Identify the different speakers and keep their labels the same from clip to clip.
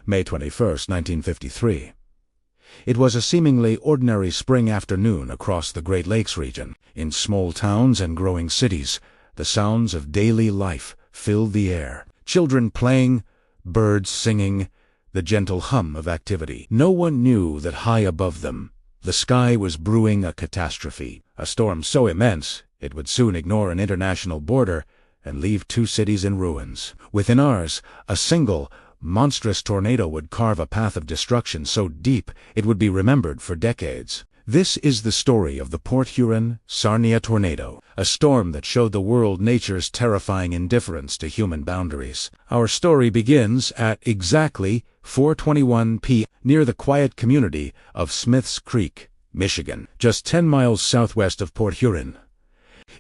Speaker 1: May 21, 1953. It was a seemingly ordinary spring afternoon across the Great Lakes region. In small towns and growing cities, the sounds of daily life filled the air. Children playing, birds singing, the gentle hum of activity. No one knew that high above them, the sky was brewing a catastrophe, a storm so immense it would soon ignore an international border and leave two cities in ruins. Within ours, a single, monstrous tornado would carve a path of destruction so deep it would be remembered for decades. This is the story of the Port Huron, Sarnia tornado, a storm that showed the world nature's terrifying indifference to human boundaries. Our story begins at exactly 4:21 p.m. near the quiet community of Smith's Creek, Michigan, just 10 miles southwest of Port Huron.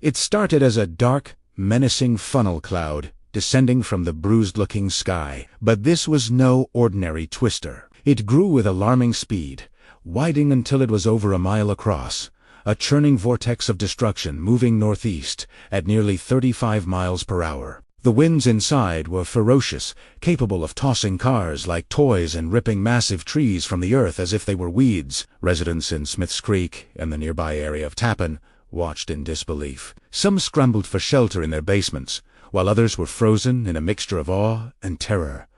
Speaker 1: It started as a dark, menacing funnel cloud descending from the bruised-looking sky. But this was no ordinary twister. It grew with alarming speed, widening until it was over a mile across, a churning vortex of destruction moving northeast at nearly 35 miles per hour. The winds inside were ferocious, capable of tossing cars like toys and ripping massive trees from the earth as if they were weeds. Residents in Smith's Creek and the nearby area of Tappan watched in disbelief. Some scrambled for shelter in their basements, while others were frozen in a mixture of awe and terror,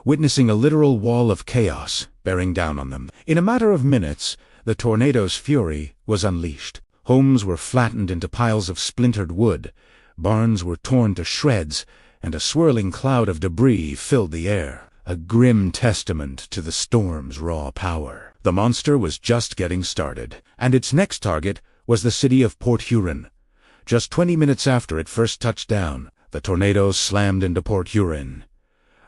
Speaker 1: witnessing a literal wall of chaos bearing down on them. In a matter of minutes, the tornado's fury was unleashed. Homes were flattened into piles of splintered wood, barns were torn to shreds, and a swirling cloud of debris filled the air, a grim testament to the storm's raw power. The monster was just getting started, and its next target was the city of Port Huron. Just 20 minutes after it first touched down, the tornado slammed into Port Huron.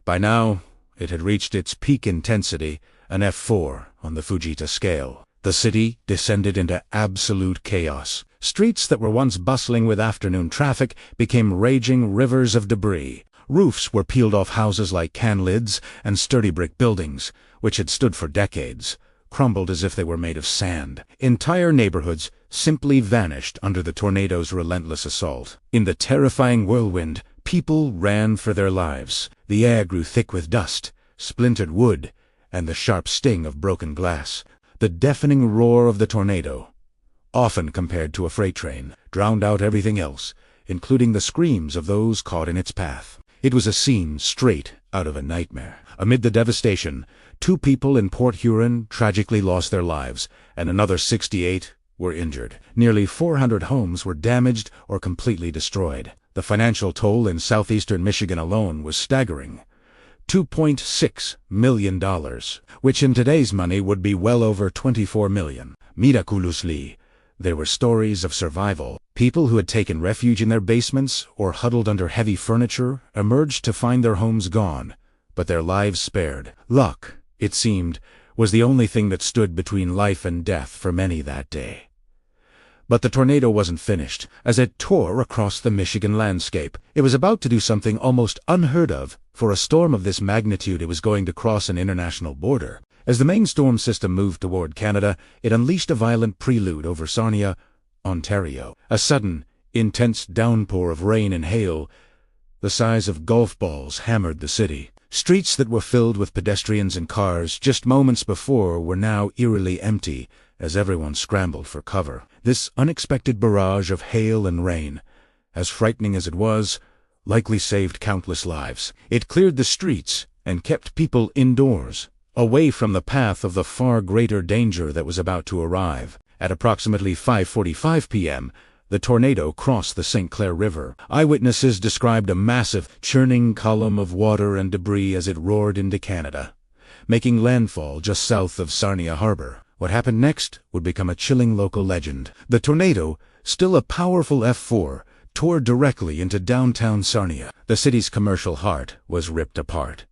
Speaker 1: By now, it had reached its peak intensity, an F4 on the Fujita scale. The city descended into absolute chaos. Streets that were once bustling with afternoon traffic became raging rivers of debris. Roofs were peeled off houses like can lids, and sturdy brick buildings, which had stood for decades, crumbled as if they were made of sand. Entire neighborhoods simply vanished under the tornado's relentless assault. In the terrifying whirlwind, people ran for their lives. The air grew thick with dust, splintered wood, and the sharp sting of broken glass. The deafening roar of the tornado, often compared to a freight train, drowned out everything else, including the screams of those caught in its path. It was a scene straight out of a nightmare. Amid the devastation, 2 people in Port Huron tragically lost their lives, and another 68 were injured. Nearly 400 homes were damaged or completely destroyed. The financial toll in southeastern Michigan alone was staggering. $2.6 million, which in today's money would be well over $24 million. Miraculously, there were stories of survival. People who had taken refuge in their basements or huddled under heavy furniture emerged to find their homes gone, but their lives spared. Luck, it seemed, was the only thing that stood between life and death for many that day. But the tornado wasn't finished. As it tore across the Michigan landscape, it was about to do something almost unheard of. For a storm of this magnitude, it was going to cross an international border. As the main storm system moved toward Canada, it unleashed a violent prelude over Sarnia, Ontario. A sudden, intense downpour of rain and hail, the size of golf balls, hammered the city. Streets that were filled with pedestrians and cars just moments before were now eerily empty, as everyone scrambled for cover. This unexpected barrage of hail and rain, as frightening as it was, likely saved countless lives. It cleared the streets and kept people indoors, away from the path of the far greater danger that was about to arrive. At approximately 5:45 p.m., the tornado crossed the St. Clair River. Eyewitnesses described a massive, churning column of water and debris as it roared into Canada, making landfall just south of Sarnia Harbor. What happened next would become a chilling local legend. The tornado, still a powerful F4, tore directly into downtown Sarnia. The city's commercial heart was ripped apart.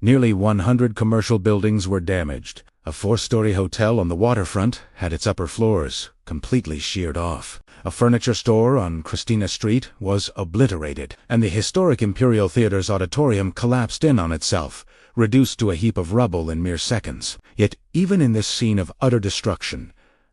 Speaker 1: Nearly 100 commercial buildings were damaged. A 4-story hotel on the waterfront had its upper floors completely sheared off. A furniture store on Christina Street was obliterated, and the historic Imperial Theater's auditorium collapsed in on itself, reduced to a heap of rubble in mere seconds. Yet even in this scene of utter destruction,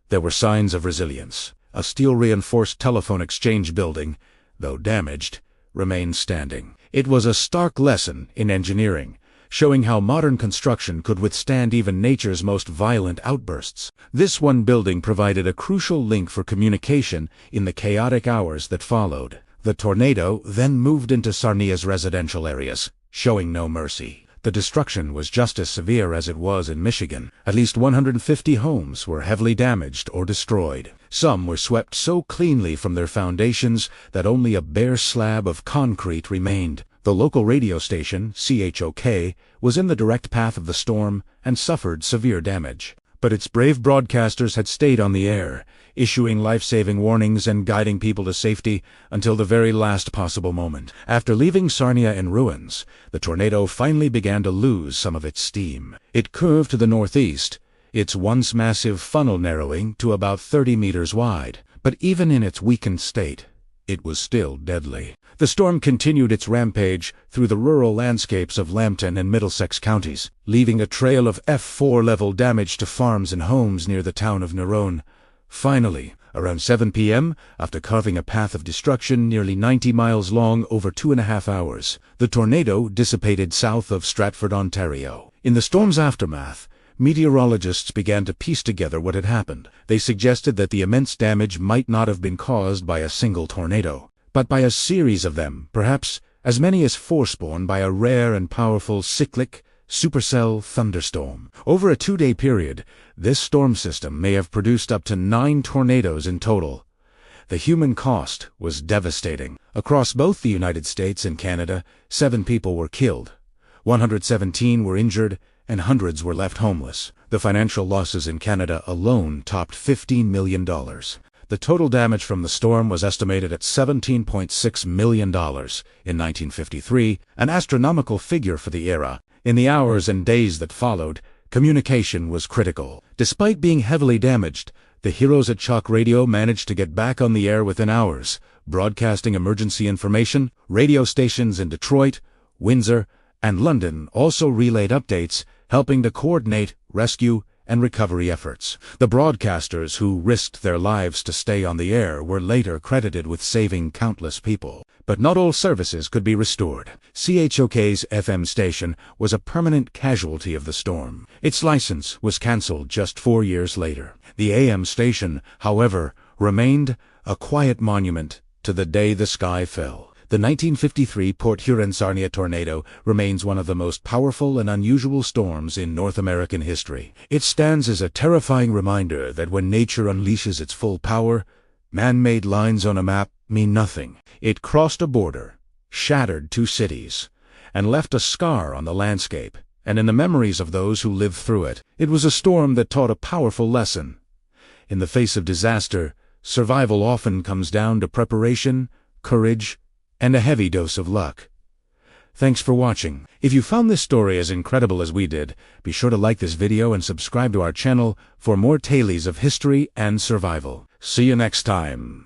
Speaker 1: there were signs of resilience. A steel-reinforced telephone exchange building, though damaged, remained standing. It was a stark lesson in engineering. showing how modern construction could withstand even nature's most violent outbursts. This one building provided a crucial link for communication in the chaotic hours that followed. The tornado then moved into Sarnia's residential areas, showing no mercy. The destruction was just as severe as it was in Michigan. At least 150 homes were heavily damaged or destroyed. Some were swept so cleanly from their foundations that only a bare slab of concrete remained. The local radio station, CHOK, was in the direct path of the storm and suffered severe damage. But its brave broadcasters had stayed on the air, issuing life-saving warnings and guiding people to safety until the very last possible moment. After leaving Sarnia in ruins, the tornado finally began to lose some of its steam. It curved to the northeast, its once massive funnel narrowing to about 30 meters wide. But even in its weakened state, it was still deadly. The storm continued its rampage through the rural landscapes of Lambton and Middlesex counties, leaving a trail of F4-level damage to farms and homes near the town of Nerone. Finally, around 7 p.m., after carving a path of destruction nearly 90 miles long over 2.5 hours, the tornado dissipated south of Stratford, Ontario. In the storm's aftermath, meteorologists began to piece together what had happened. They suggested that the immense damage might not have been caused by a single tornado, but by a series of them, perhaps as many as 4 spawned by a rare and powerful cyclic supercell thunderstorm. Over a 2-day period, this storm system may have produced up to 9 tornadoes in total. The human cost was devastating. Across both the United States and Canada, 7 people were killed, 117 were injured, and hundreds were left homeless. The financial losses in Canada alone topped $15 million. The total damage from the storm was estimated at $17.6 million in 1953, an astronomical figure for the era. In the hours and days that followed, communication was critical. Despite being heavily damaged, the heroes at Chalk Radio managed to get back on the air within hours, broadcasting emergency information. Radio stations in Detroit, Windsor, and London also relayed updates, helping to coordinate rescue and recovery efforts. The broadcasters who risked their lives to stay on the air were later credited with saving countless people. But not all services could be restored. CHOK's FM station was a permanent casualty of the storm. Its license was cancelled just 4 years later. The AM station, however, remained a quiet monument to the day the sky fell. The 1953 Port Huron Sarnia tornado remains one of the most powerful and unusual storms in North American history. It stands as a terrifying reminder that when nature unleashes its full power, man-made lines on a map mean nothing. It crossed a border, shattered 2 cities, and left a scar on the landscape and in the memories of those who lived through it. It was a storm that taught a powerful lesson. In the face of disaster, survival often comes down to preparation, courage, and a heavy dose of luck. Thanks for watching. If you found this story as incredible as we did, be sure to like this video and subscribe to our channel for more tales of history and survival. See you next time.